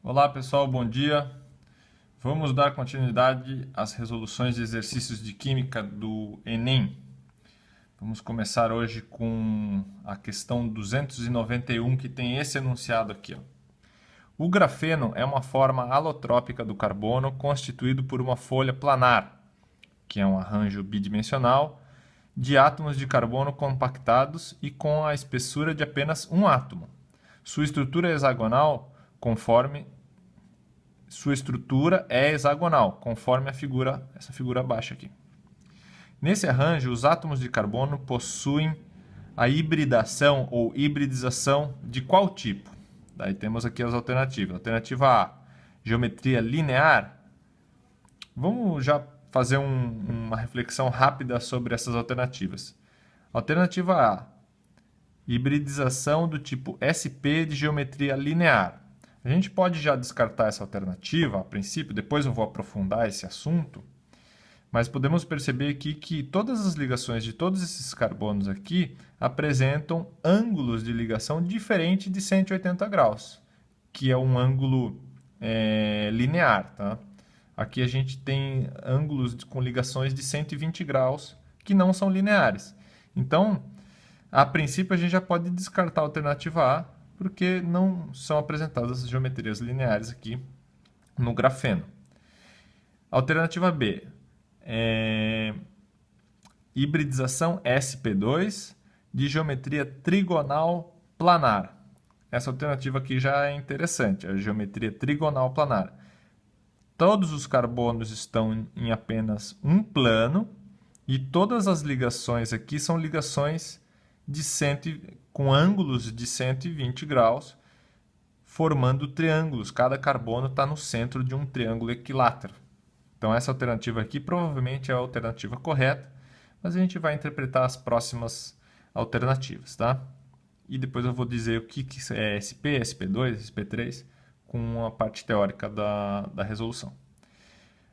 Olá pessoal, bom dia. Vamos dar continuidade às resoluções de exercícios de química do Enem. Vamos começar hoje com a questão 291, que tem esse enunciado aqui. O grafeno é uma forma alotrópica do carbono constituído por uma folha planar, que é um arranjo bidimensional, de átomos de carbono compactados e com a espessura de apenas um átomo. Sua estrutura é hexagonal conforme essa figura abaixo aqui. Nesse arranjo, os átomos de carbono possuem a hibridação ou hibridização de qual tipo? Daí temos aqui as alternativas. Alternativa A, geometria linear. Vamos já fazer uma reflexão rápida sobre essas alternativas. Alternativa A, hibridização do tipo SP de geometria linear. A gente pode já descartar essa alternativa a princípio, depois eu vou aprofundar esse assunto, mas podemos perceber aqui que todas as ligações de todos esses carbonos aqui apresentam ângulos de ligação diferentes de 180 graus, que é um ângulo linear. Tá? Aqui a gente tem ângulos com ligações de 120 graus que não são lineares. Então, a princípio, a gente já pode descartar a alternativa A, porque não são apresentadas as geometrias lineares aqui no grafeno. Alternativa B, hibridização sp2 de geometria trigonal planar. Essa alternativa aqui já é interessante, a geometria trigonal planar. Todos os carbonos estão em apenas um plano e todas as ligações aqui são ligações com ângulos de 120 graus, formando triângulos. Cada carbono está no centro de um triângulo equilátero. Então, essa alternativa aqui provavelmente é a alternativa correta, mas a gente vai interpretar as próximas alternativas, tá? E depois eu vou dizer o que é SP, SP2, SP3, com a parte teórica da resolução.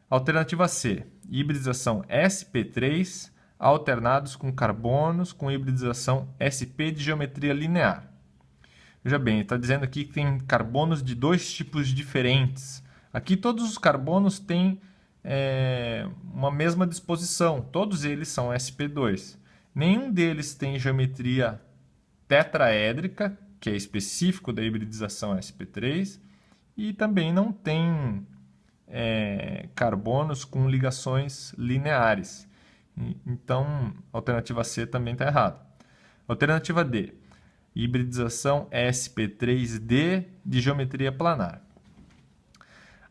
Alternativa C, hibridização sp3 alternados com carbonos com hibridização sp de geometria linear. Veja bem, está dizendo aqui que tem carbonos de dois tipos diferentes. Aqui todos os carbonos têm uma mesma disposição, todos eles são sp2. Nenhum deles tem geometria tetraédrica, que é específico da hibridização sp3, e também não tem carbonos com ligações lineares. Então, a alternativa C também está errada. Alternativa D, hibridização sp3d de geometria planar.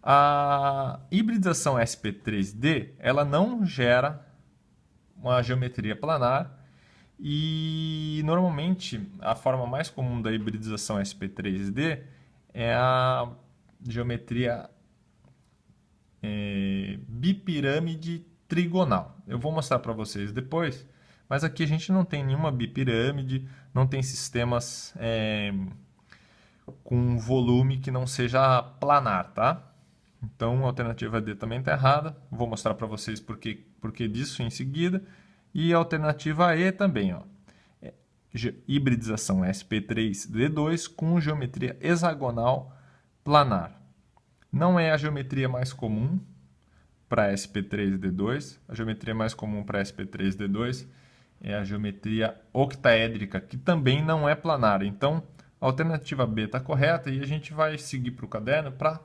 A hibridização sp3d ela não gera uma geometria planar e, normalmente, a forma mais comum da hibridização sp3d é a geometria bipirâmide trigonal. Eu vou mostrar para vocês depois, mas aqui a gente não tem nenhuma bipirâmide, não tem sistemas com volume que não seja planar, tá? Então a alternativa D também está errada, vou mostrar para vocês por que disso em seguida. E a alternativa E também, ó, hibridização sp3d2 com geometria hexagonal planar. Não é a geometria mais comum para sp3d2. A geometria mais comum para sp3d2 é a geometria octaédrica, que também não é planar. Então, a alternativa B está correta e a gente vai seguir para o caderno para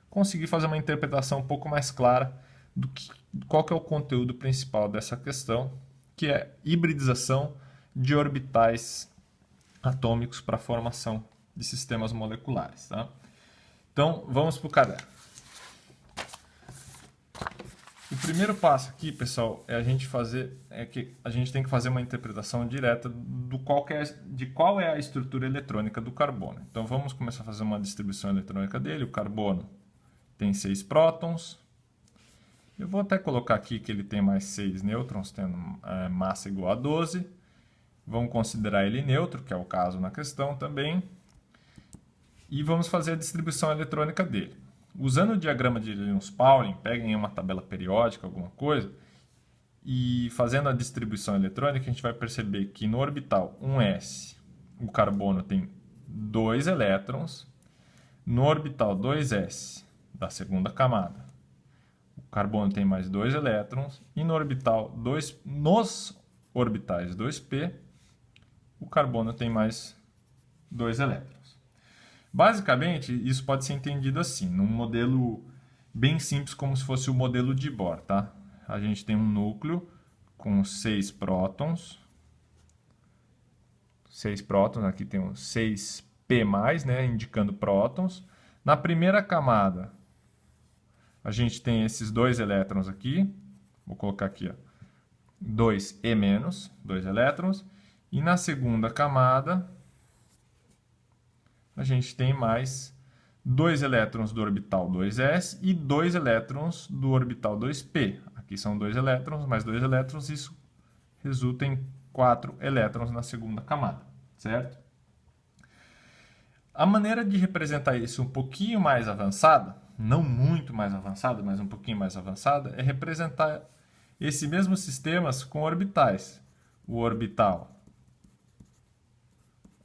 conseguir fazer uma interpretação um pouco mais clara qual que é o conteúdo principal dessa questão, que é hibridização de orbitais atômicos para a formação de sistemas moleculares. Tá? Então, vamos para o caderno. O primeiro passo aqui, pessoal, é que a gente tem que fazer uma interpretação direta de qual é a estrutura eletrônica do carbono. Então, vamos começar a fazer uma distribuição eletrônica dele. O carbono tem 6 prótons. Eu vou até colocar aqui que ele tem mais 6 nêutrons, tendo massa igual a 12. Vamos considerar ele neutro, que é o caso na questão também. E vamos fazer a distribuição eletrônica dele. Usando o diagrama de Linus-Pauling, peguem uma tabela periódica, alguma coisa, e fazendo a distribuição eletrônica, a gente vai perceber que no orbital 1s, o carbono tem 2 elétrons, No orbital 2s da segunda camada, o carbono tem mais 2 elétrons, e nos orbitais 2p, o carbono tem mais 2 elétrons. Basicamente, isso pode ser entendido assim, num modelo bem simples, como se fosse o modelo de Bohr, tá? A gente tem um núcleo com 6 prótons. 6 prótons, aqui tem um 6p+, né, indicando prótons. Na primeira camada, a gente tem esses 2 elétrons aqui. Vou colocar aqui, ó, 2e-, 2 elétrons. E na segunda camada, a gente tem mais 2 elétrons do orbital 2s e 2 elétrons do orbital 2p. Aqui são 2 elétrons, mais 2 elétrons, isso resulta em 4 elétrons na segunda camada, certo? A maneira de representar isso um pouquinho mais avançada, não muito mais avançada, mas um pouquinho mais avançada, é representar esse mesmo sistema com orbitais. O orbital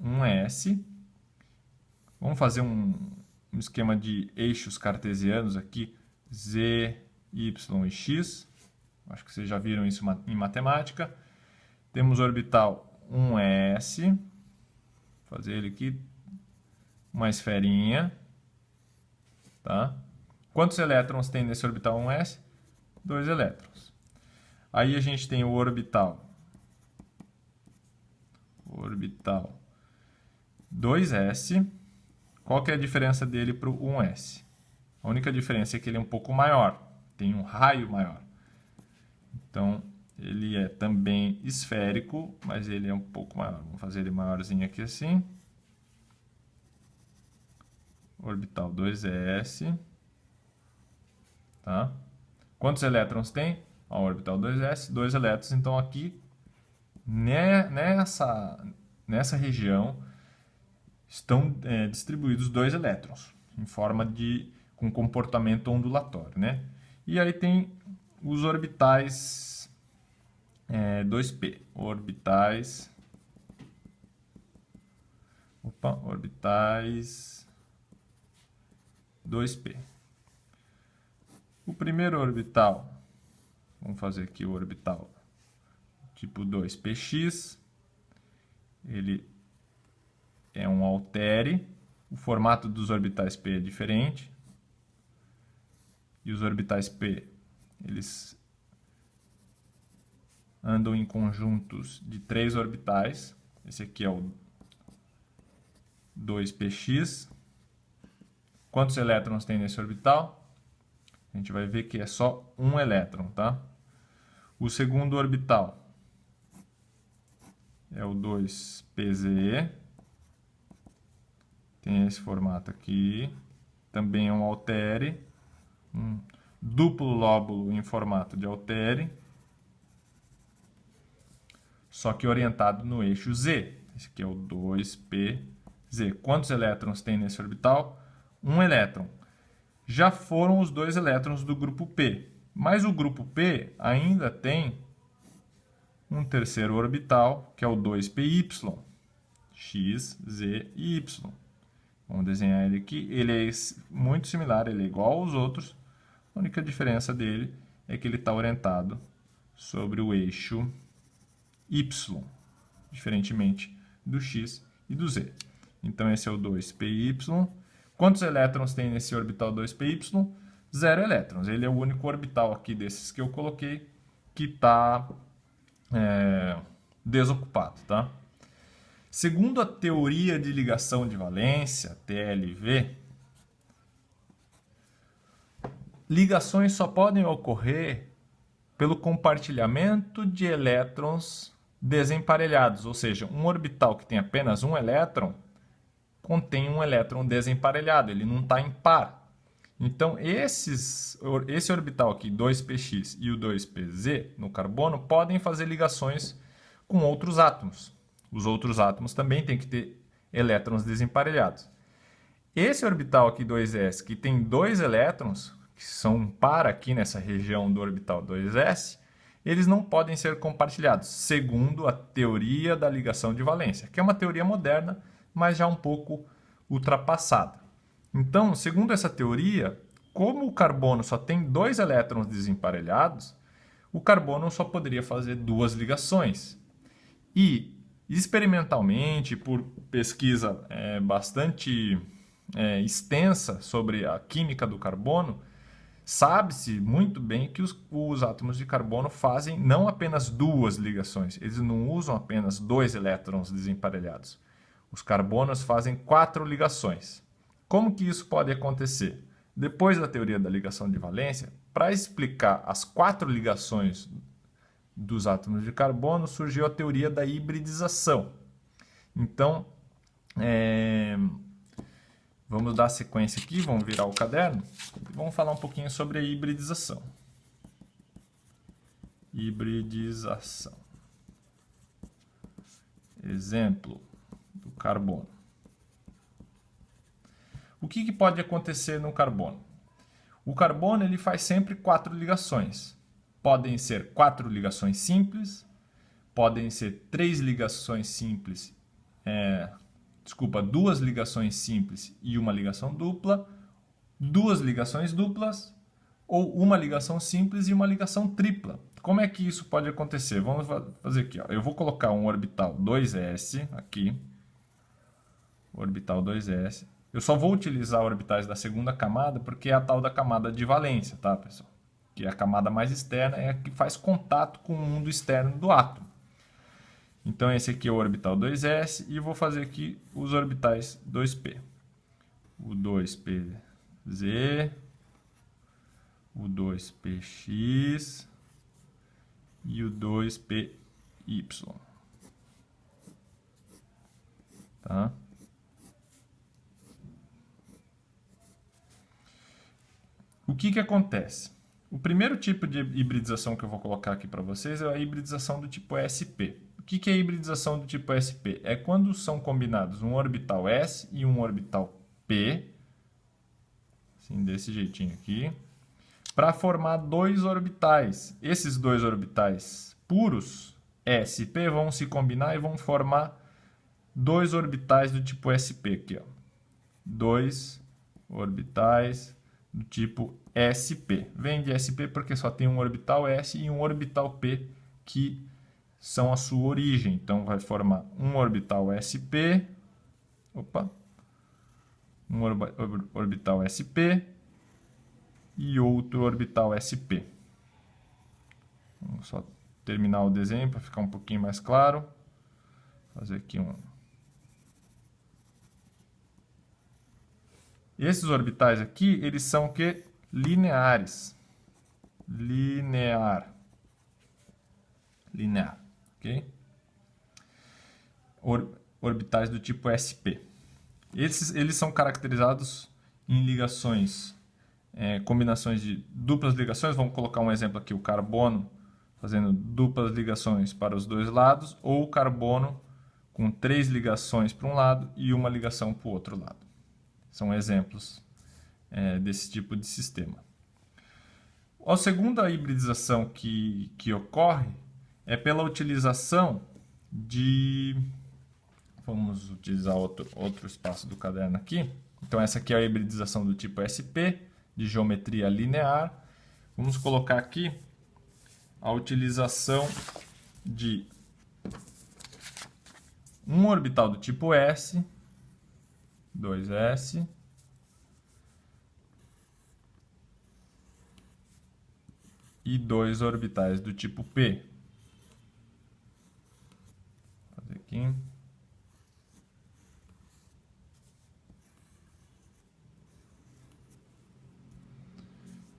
1s, vamos fazer um esquema de eixos cartesianos aqui, z, y e x. Acho que vocês já viram isso em matemática. Temos o orbital 1s, vou fazer ele aqui, uma esferinha, tá? Quantos elétrons tem nesse orbital 1s? 2 elétrons. Aí a gente tem o orbital 2s. Qual que é a diferença dele para o 1s? A única diferença é que ele é um pouco maior, tem um raio maior. Então, ele é também esférico, mas ele é um pouco maior. Vamos fazer ele maiorzinho aqui assim. Orbital 2s. Tá? Quantos elétrons tem? Ó, orbital 2s, 2 elétrons. Então, aqui, nessa região, estão distribuídos 2 elétrons, em forma com comportamento ondulatório, né? E aí tem os orbitais 2p, orbitais 2p. O primeiro orbital, vamos fazer aqui o orbital tipo 2px, ele é um altere, o formato dos orbitais p é diferente, e os orbitais p, eles andam em conjuntos de 3 orbitais. Esse aqui é o 2px. Quantos elétrons tem nesse orbital? A gente vai ver que é só um elétron, tá? O segundo orbital é o 2pze. Tem esse formato aqui. Também é um altere. Um duplo lóbulo em formato de altere. Só que orientado no eixo Z. Esse aqui é o 2pz. Quantos elétrons tem nesse orbital? Um elétron. Já foram os 2 elétrons do grupo P. Mas o grupo P ainda tem um terceiro orbital, que é o 2py. X, Z e Y. Vamos desenhar ele aqui. Ele é muito similar, ele é igual aos outros. A única diferença dele é que ele está orientado sobre o eixo Y, diferentemente do X e do Z. Então, esse é o 2py. Quantos elétrons tem nesse orbital 2py? 0 elétrons. Ele é o único orbital aqui desses que eu coloquei que está desocupado, tá? Segundo a teoria de ligação de valência, TLV, ligações só podem ocorrer pelo compartilhamento de elétrons desemparelhados, ou seja, um orbital que tem apenas um elétron contém um elétron desemparelhado, ele não está em par. Então, esse orbital aqui, 2px e o 2pz, no carbono, podem fazer ligações com outros átomos. Os outros átomos também têm que ter elétrons desemparelhados. Esse orbital aqui, 2s, que tem 2 elétrons, que são um par aqui nessa região do orbital 2s, eles não podem ser compartilhados, segundo a teoria da ligação de valência, que é uma teoria moderna, mas já um pouco ultrapassada. Então, segundo essa teoria, como o carbono só tem 2 elétrons desemparelhados, o carbono só poderia fazer 2 ligações. E, experimentalmente, por pesquisa bastante extensa sobre a química do carbono, sabe-se muito bem que os átomos de carbono fazem não apenas 2 ligações, eles não usam apenas 2 elétrons desemparelhados. Os carbonos fazem 4 ligações. Como que isso pode acontecer? Depois da teoria da ligação de valência, para explicar as 4 ligações dos átomos de carbono, surgiu a teoria da hibridização. Então, vamos dar sequência aqui, vamos virar o caderno e vamos falar um pouquinho sobre a hibridização. Hibridização. Exemplo do carbono. O que pode acontecer no carbono? O carbono ele faz sempre 4 ligações. Podem ser 4 ligações simples, podem ser 3 ligações simples, 2 ligações simples e uma ligação dupla, 2 ligações duplas, ou uma ligação simples e uma ligação tripla. Como é que isso pode acontecer? Vamos fazer aqui. Ó. Eu vou colocar um orbital 2s aqui, orbital 2s. Eu só vou utilizar orbitais da segunda camada porque é a tal da camada de valência, tá, pessoal? Que é a camada mais externa, é a que faz contato com o mundo externo do átomo. Então, esse aqui é o orbital 2s e vou fazer aqui os orbitais 2p. O 2pz, o 2px e o 2py. Tá? O que acontece? O primeiro tipo de hibridização que eu vou colocar aqui para vocês é a hibridização do tipo sp. O que é a hibridização do tipo sp? É quando são combinados um orbital s e um orbital p, assim, desse jeitinho aqui, para formar 2 orbitais. Esses 2 orbitais puros, s e p, vão se combinar e vão formar 2 orbitais do tipo sp aqui, ó. 2 orbitais do tipo sp. Vem de sp porque só tem um orbital s e um orbital p que são a sua origem. Então vai formar um orbital sp, um orbital sp e outro orbital sp. Vamos só terminar o desenho para ficar um pouquinho mais claro. Fazer aqui um. Esses orbitais aqui, eles são o quê? Lineares. Linear, ok? Orbitais do tipo sp. Eles são caracterizados em ligações, combinações de duplas ligações. Vamos colocar um exemplo aqui, o carbono fazendo duplas ligações para os 2 lados, ou o carbono com 3 ligações para um lado e uma ligação para o outro lado. São exemplos desse tipo de sistema. A segunda hibridização que ocorre é pela utilização de... Vamos utilizar outro espaço do caderno aqui. Então, essa aqui é a hibridização do tipo sp, de geometria linear. Vamos colocar aqui a utilização de um orbital do tipo s, 2s, e 2 orbitais do tipo p. Vou fazer aqui.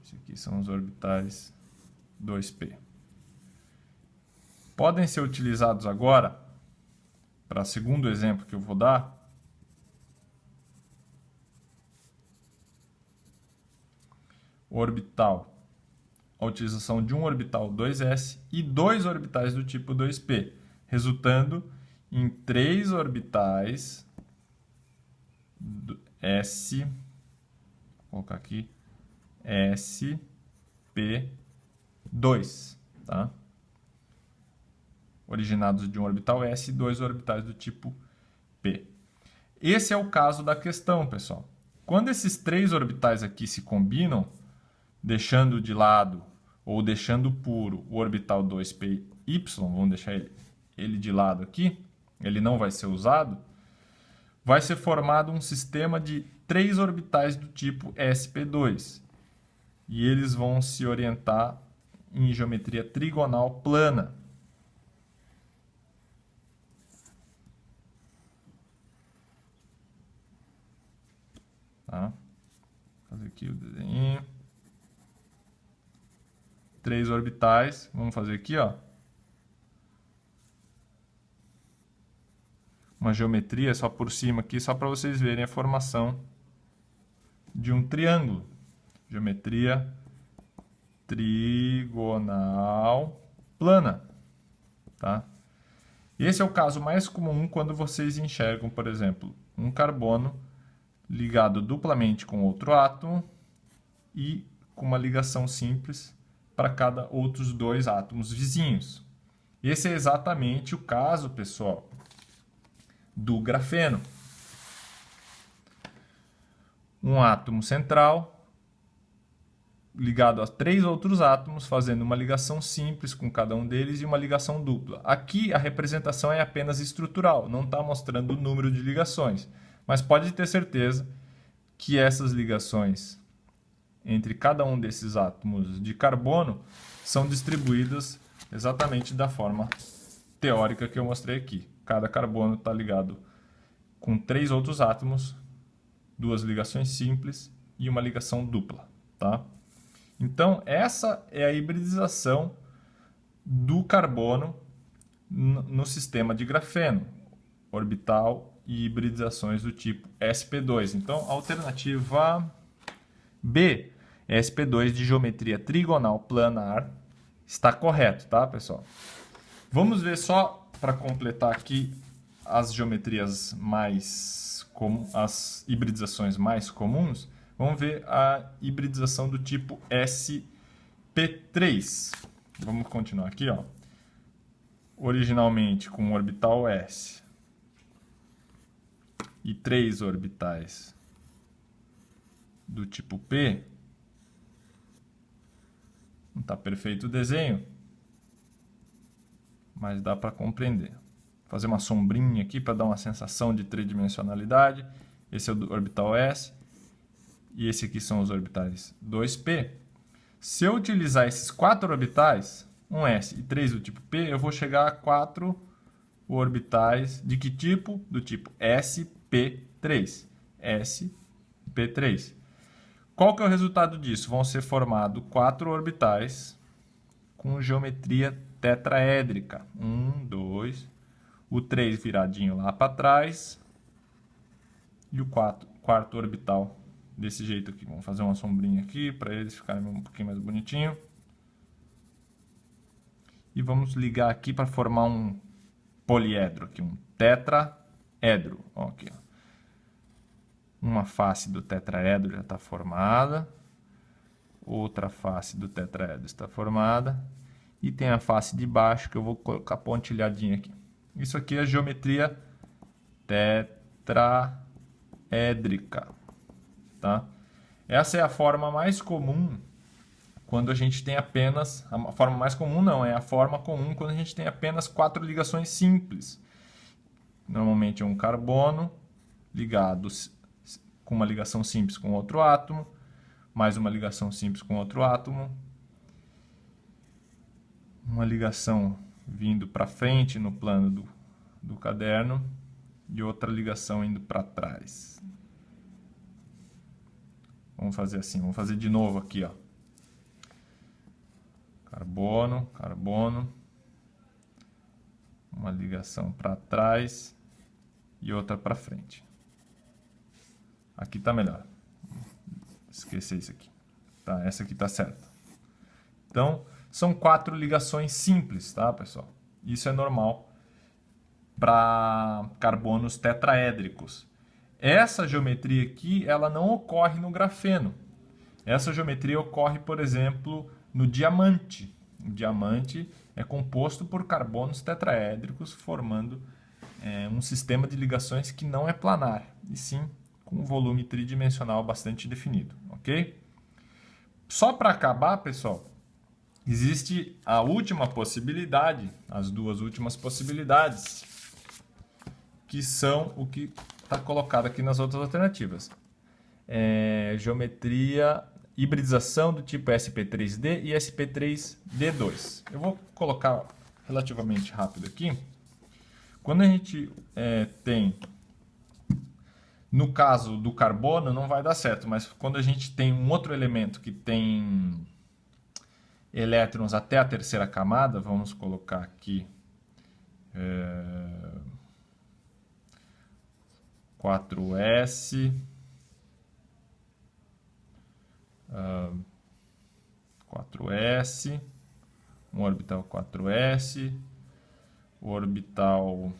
Esse aqui são os orbitais 2p. Podem ser utilizados agora, para o segundo exemplo que eu vou dar, o orbital, a utilização de um orbital 2s e 2 orbitais do tipo 2p, resultando em 3 orbitais s, vou colocar aqui, sp2, tá? Originados de um orbital s e 2 orbitais do tipo p. Esse é o caso da questão, pessoal. Quando esses três orbitais aqui se combinam, deixando de lado ou deixando puro o orbital 2πy, vamos deixar ele de lado aqui, ele não vai ser usado, vai ser formado um sistema de três orbitais do tipo sp2. E eles vão se orientar em geometria trigonal plana. Tá? Vou fazer aqui o desenho. Três orbitais. Vamos fazer aqui, ó. Uma geometria só por cima aqui, só para vocês verem a formação de um triângulo. Geometria trigonal plana. Tá? Esse é o caso mais comum quando vocês enxergam, por exemplo, um carbono ligado duplamente com outro átomo e com uma ligação simples para cada outros dois átomos vizinhos. Esse é exatamente o caso, pessoal, do grafeno. Um átomo central ligado a três outros átomos, fazendo uma ligação simples com cada um deles e uma ligação dupla. Aqui a representação é apenas estrutural, não está mostrando o número de ligações. Mas pode ter certeza que essas ligações entre cada um desses átomos de carbono são distribuídas exatamente da forma teórica que eu mostrei aqui. Cada carbono está ligado com três outros átomos, duas ligações simples e uma ligação dupla. Tá? Então, essa é a hibridização do carbono no sistema de grafeno, orbital e hibridizações do tipo sp2. Então, a alternativa B, sp2 de geometria trigonal planar, está correto, tá, pessoal? Vamos ver só, para completar aqui, as geometrias mais comuns, as hibridizações mais comuns. Vamos ver a hibridização do tipo sp3. Vamos continuar aqui, ó. Originalmente com orbital s e três orbitais do tipo P. Não está perfeito o desenho, mas dá para compreender. Vou fazer uma sombrinha aqui para dar uma sensação de tridimensionalidade. Esse é o orbital s. E esse aqui são os orbitais 2p. Se eu utilizar esses quatro orbitais, um s e três do tipo p, eu vou chegar a quatro orbitais de que tipo? Do tipo sp3. sp3. Qual que é o resultado disso? Vão ser formados quatro orbitais com geometria tetraédrica. 1, 2, o 3 viradinho lá para trás e o quarto orbital desse jeito aqui. Vamos fazer uma sombrinha aqui para eles ficarem um pouquinho mais bonitinho. E vamos ligar aqui para formar um poliedro aqui, um tetraedro. Ó, aqui, ó. Uma face do tetraedro já está formada. Outra face do tetraedro está formada. E tem a face de baixo que eu vou colocar pontilhadinha aqui. Isso aqui é a geometria tetraédrica. Tá? Essa é a forma mais comum quando a gente tem apenas... A forma mais comum não, é a forma comum quando a gente tem apenas quatro ligações simples. Normalmente é um carbono ligado com uma ligação simples com outro átomo, mais uma ligação simples com outro átomo, uma ligação vindo para frente no plano do caderno e outra ligação indo para trás. Vamos fazer assim, vamos fazer de novo aqui, ó. Carbono, carbono, uma ligação para trás e outra para frente. Aqui está melhor. Esquecer isso aqui. Tá, essa aqui está certa. Então, são quatro ligações simples, tá, pessoal? Isso é normal para carbonos tetraédricos. Essa geometria aqui, ela não ocorre no grafeno. Essa geometria ocorre, por exemplo, no diamante. O diamante é composto por carbonos tetraédricos, formando um sistema de ligações que não é planar, e sim com um volume tridimensional bastante definido, ok? Só para acabar, pessoal, existe a última possibilidade, as duas últimas possibilidades, que são o que está colocado aqui nas outras alternativas. Geometria, hibridização do tipo SP3D e SP3D2. Eu vou colocar relativamente rápido aqui. Quando a gente tem, no caso do carbono, não vai dar certo, mas quando a gente tem um outro elemento que tem elétrons até a terceira camada, vamos colocar aqui 4s, 4s, um orbital 4s, o orbital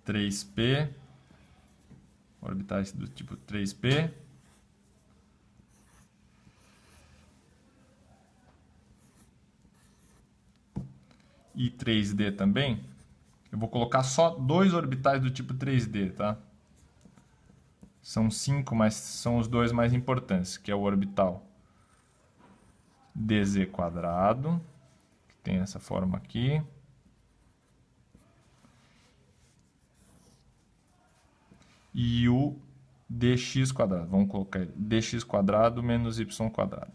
3p, orbitais do tipo 3p, e 3D também. Eu vou colocar só 2 orbitais do tipo 3D, tá? São 5, mas são os 2 mais importantes, que é o orbital dz quadrado, que tem essa forma aqui, e o dx quadrado. Vamos colocar dx quadrado menos y quadrado.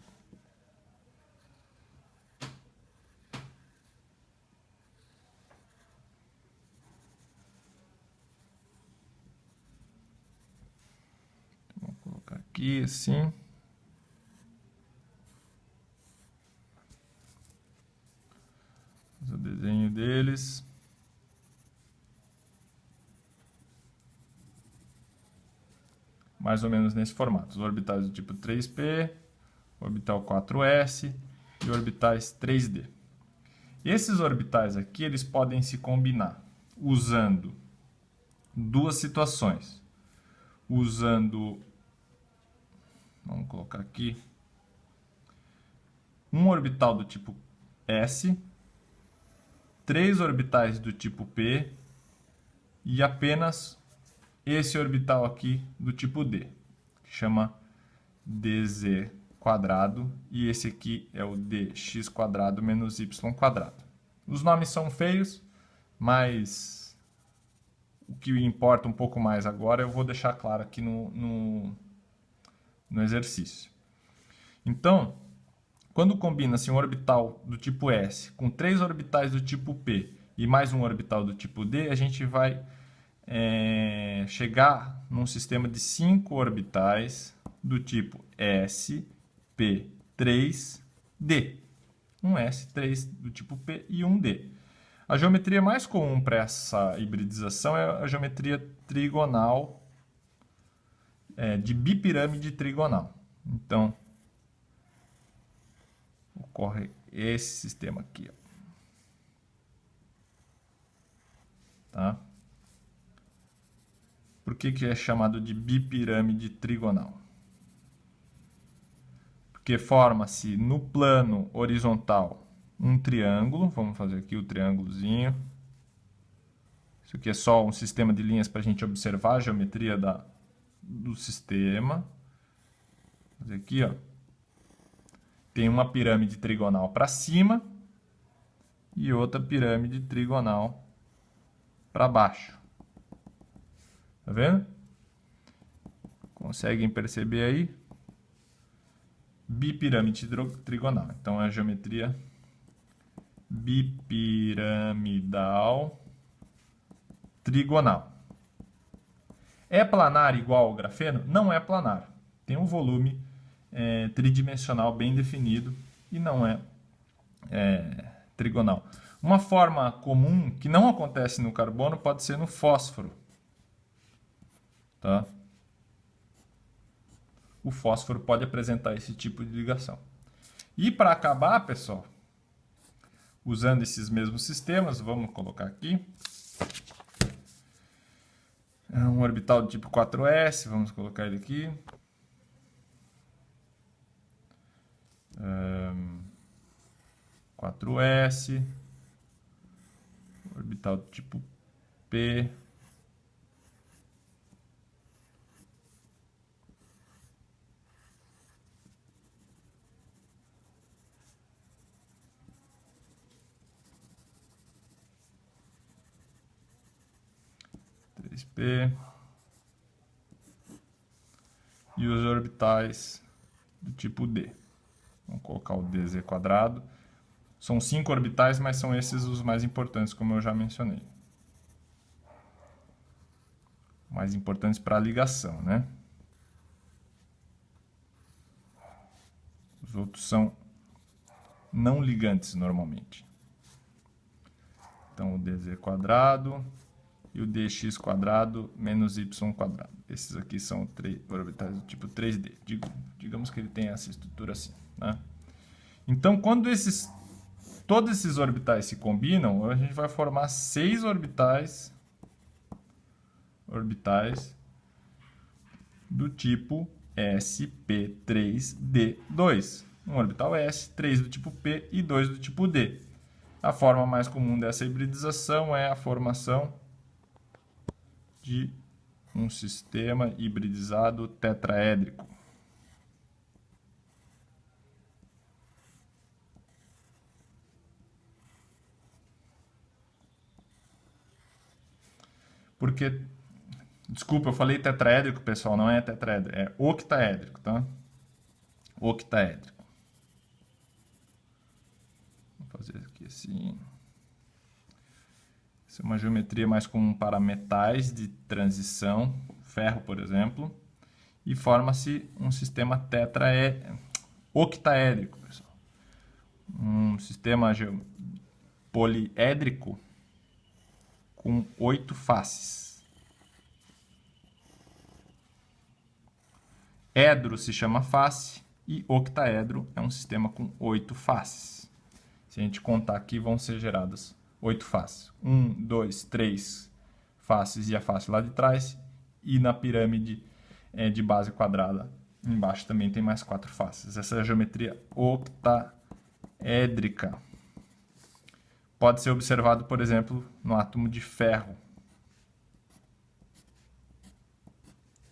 Vamos colocar aqui assim. O desenho deles. Mais ou menos nesse formato. Os orbitais do tipo 3p, orbital 4s e orbitais 3d. Esses orbitais aqui, eles podem se combinar usando duas situações. Usando, vamos colocar aqui, um orbital do tipo s, 3 orbitais do tipo p e apenas esse orbital aqui do tipo D, que chama dz quadrado, e esse aqui é o dx quadrado menos y quadrado. Os nomes são feios, mas o que importa um pouco mais agora eu vou deixar claro aqui no exercício. Então, quando combina-se um orbital do tipo S com 3 orbitais do tipo P e mais um orbital do tipo D, a gente vai chegar num sistema de 5 orbitais do tipo S, P, 3, D. Um S, 3 do tipo P e um D. A geometria mais comum para essa hibridização é a geometria trigonal, de bipirâmide trigonal. Então, ocorre esse sistema aqui, ó. Tá? Por que é chamado de bipirâmide trigonal? Porque forma-se no plano horizontal um triângulo. Vamos fazer aqui o triângulozinho. Isso aqui é só um sistema de linhas para a gente observar a geometria do sistema. Vou fazer aqui, ó. Tem uma pirâmide trigonal para cima e outra pirâmide trigonal para baixo. Tá vendo? Conseguem perceber aí? Bipirâmide trigonal. Então, é a geometria bipiramidal trigonal. É planar igual ao grafeno? Não é planar. Tem um volume tridimensional bem definido e não é trigonal. Uma forma comum que não acontece no carbono pode ser no fósforo. Tá? O fósforo pode apresentar esse tipo de ligação. E para acabar, pessoal, usando esses mesmos sistemas, vamos colocar aqui um orbital do tipo 4s, vamos colocar ele aqui. 4s, orbital do tipo P, 3p. E os orbitais do tipo D. Vamos colocar o dz². São 5 orbitais, mas são esses os mais importantes, como eu já mencionei. Mais importantes para a ligação, né? Os outros são não ligantes normalmente. Então, o dz² e o dx² menos y². Esses aqui são orbitais do tipo 3D. Digamos que ele tem essa estrutura assim, né? Então, quando todos esses orbitais se combinam, a gente vai formar 6 orbitais do tipo sp3d2. Um orbital S, 3 do tipo P e 2 do tipo D. A forma mais comum dessa hibridização é a formação de um sistema hibridizado tetraédrico. Porque, desculpa, eu falei tetraédrico, pessoal, não é tetraédrico, é octaédrico, tá? Octaédrico. Vou fazer aqui assim. Essa é uma geometria mais comum para metais de transição, ferro, por exemplo, e forma-se um sistema octaédrico, pessoal. Um sistema poliédrico com 8 faces. Édro se chama face e octaedro é um sistema com 8 faces. Se a gente contar aqui, vão ser geradas 8 faces. 1, 2, 3 faces e a face lá de trás. E na pirâmide de base quadrada, embaixo também tem mais 4 faces. Essa é a geometria octaédrica. Pode ser observado, por exemplo, no átomo de ferro.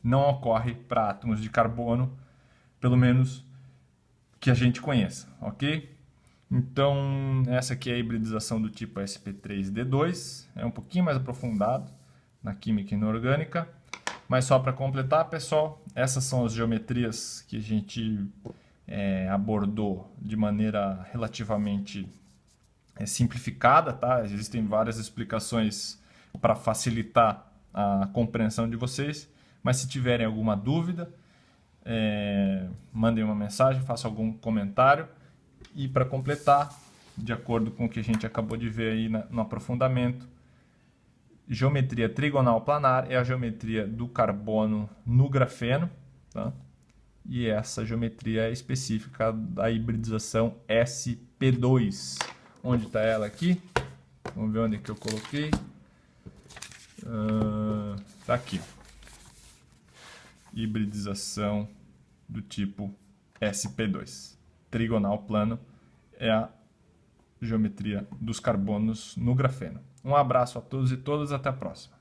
Não ocorre para átomos de carbono, pelo menos que a gente conheça, ok? Então, essa aqui é a hibridização do tipo sp3d2. É um pouquinho mais aprofundado na química inorgânica. Mas só para completar, pessoal, essas são as geometrias que a gente abordou de maneira relativamente simplificada, tá? Existem várias explicações para facilitar a compreensão de vocês, mas se tiverem alguma dúvida, mandem uma mensagem, façam algum comentário. E para completar, de acordo com o que a gente acabou de ver aí no aprofundamento, geometria trigonal planar é a geometria do carbono no grafeno, tá? E essa geometria é específica da hibridização sp2. Onde está ela aqui? Vamos ver onde é que eu coloquei. Está aqui. Hibridização do tipo sp2. Trigonal plano é a geometria dos carbonos no grafeno. Um abraço a todos e todas, até a próxima.